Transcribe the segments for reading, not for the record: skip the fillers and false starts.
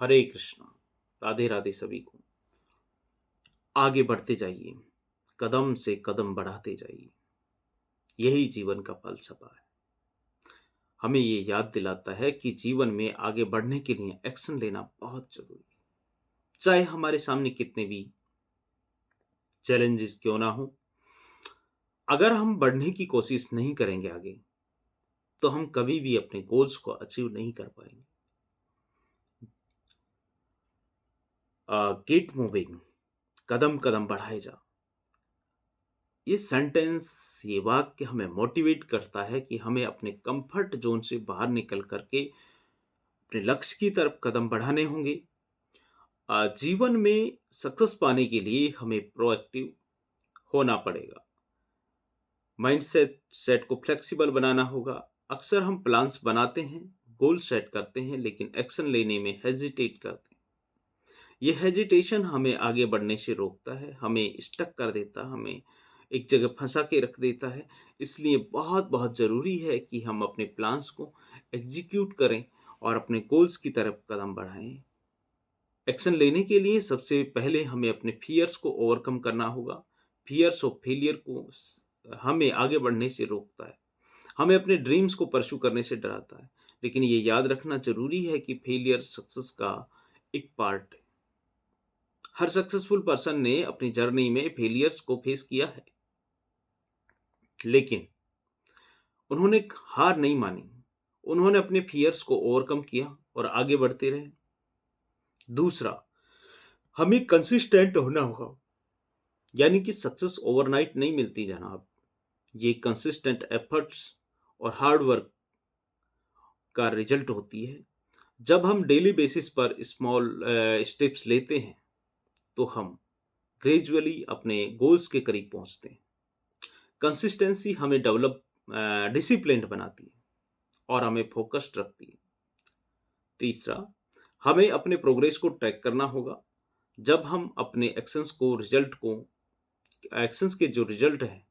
हरे कृष्णा। राधे राधे सभी को। आगे बढ़ते जाइए, कदम से कदम बढ़ाते जाइए, यही जीवन का फलसफा है। हमें ये याद दिलाता है कि जीवन में आगे बढ़ने के लिए एक्शन लेना बहुत जरूरी है। चाहे हमारे सामने कितने भी चैलेंजेस क्यों ना हो, अगर हम बढ़ने की कोशिश नहीं करेंगे आगे, तो हम कभी भी अपने गोल्स को अचीव नहीं कर पाएंगे। कीप मूविंग, कदम कदम बढ़ाए जा। ये सेंटेंस, ये वाक्य हमें मोटिवेट करता है कि हमें अपने कंफर्ट जोन से बाहर निकल करके अपने लक्ष्य की तरफ कदम बढ़ाने होंगे। जीवन में सक्सेस पाने के लिए हमें प्रोएक्टिव होना पड़ेगा। माइंडसेट सेट को फ्लेक्सिबल बनाना होगा। अक्सर हम प्लान्स बनाते हैं, गोल सेट करते हैं, लेकिन एक्शन लेने में हेजिटेट करते हैं। ये हेजिटेशन हमें आगे बढ़ने से रोकता है, हमें स्टक कर देता है, हमें एक जगह फंसा के रख देता है। इसलिए बहुत बहुत ज़रूरी है कि हम अपने प्लान्स को एग्जीक्यूट करें और अपने गोल्स की तरफ कदम बढ़ाएं। एक्शन लेने के लिए सबसे पहले हमें अपने फियर्स को ओवरकम करना होगा। फियर्स ऑफ फेलियर को हमें आगे बढ़ने से रोकता है, हमें अपने ड्रीम्स को परस्यू करने से डराता है। लेकिन ये याद रखना जरूरी है कि फेलियर सक्सेस का एक पार्ट है। हर सक्सेसफुल पर्सन ने अपनी जर्नी में फेलियर्स को फेस किया है, लेकिन उन्होंने हार नहीं मानी। उन्होंने अपने फियर्स को ओवरकम किया और आगे बढ़ते रहे। दूसरा, हमें कंसिस्टेंट होना होगा। यानी कि सक्सेस ओवरनाइट नहीं मिलती जनाब, ये कंसिस्टेंट एफर्ट्स और हार्ड वर्क का रिजल्ट होती है। जब हम डेली बेसिस पर स्मॉल स्टेप्स लेते हैं, तो हम ग्रेजुअली अपने गोल्स के करीब पहुंचते हैं। कंसिस्टेंसी हमें डेवलप डिसिप्लिन्ड बनाती है और हमें फोकस्ड रखती है। तीसरा, हमें अपने प्रोग्रेस को ट्रैक करना होगा। जब हम अपने एक्शंस के जो रिजल्ट है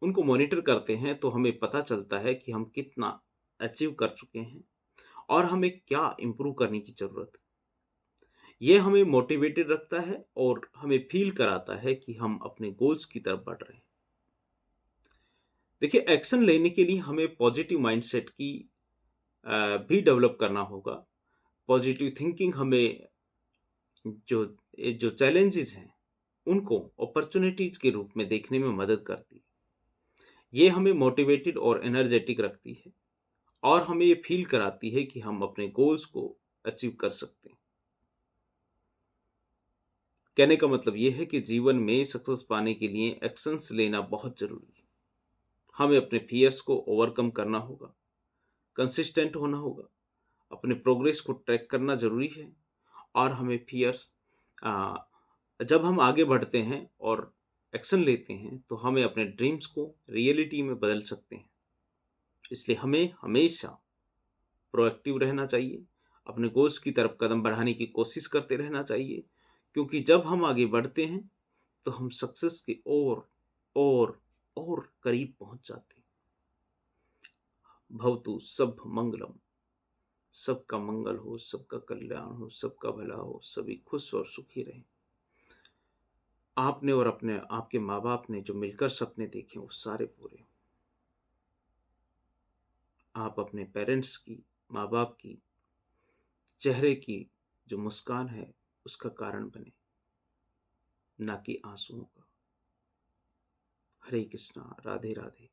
उनको मॉनिटर करते हैं, तो हमें पता चलता है कि हम कितना अचीव कर चुके हैं और हमें क्या इम्प्रूव करने की ज़रूरत है। यह हमें मोटिवेटेड रखता है और हमें फील कराता है कि हम अपने गोल्स की तरफ बढ़ रहे हैं। देखिए, एक्शन लेने के लिए हमें पॉजिटिव माइंडसेट की भी डेवलप करना होगा। पॉजिटिव थिंकिंग हमें जो जो चैलेंजेस हैं उनको अपॉर्चुनिटीज के रूप में देखने में मदद करती है। ये हमें मोटिवेटेड और एनर्जेटिक रखती है और हमें ये फील कराती है कि हम अपने गोल्स को अचीव कर सकते हैं। कहने का मतलब ये है कि जीवन में सक्सेस पाने के लिए एक्शंस लेना बहुत ज़रूरी है। हमें अपने फियर्स को ओवरकम करना होगा, कंसिस्टेंट होना होगा, अपने प्रोग्रेस को ट्रैक करना ज़रूरी है। और हमें फियर्स जब हम आगे बढ़ते हैं और एक्शन लेते हैं, तो हमें अपने ड्रीम्स को रियलिटी में बदल सकते हैं। इसलिए हमें हमेशा प्रोएक्टिव रहना चाहिए, अपने गोल्स की तरफ कदम बढ़ाने की कोशिश करते रहना चाहिए, क्योंकि जब हम आगे बढ़ते हैं तो हम सक्सेस के और करीब पहुंच जाते हैं। भवतु सब मंगलम, सबका मंगल हो, सबका कल्याण हो, सबका भला हो, सभी खुश और सुखी रहें। आपने और अपने आपके माँ बाप ने जो मिलकर सपने देखे वो सारे पूरे हों। आप अपने पेरेंट्स की, माँ बाप की चेहरे की जो मुस्कान है उसका कारण बने, ना कि आंसुओं का। हरे कृष्णा। राधे राधे।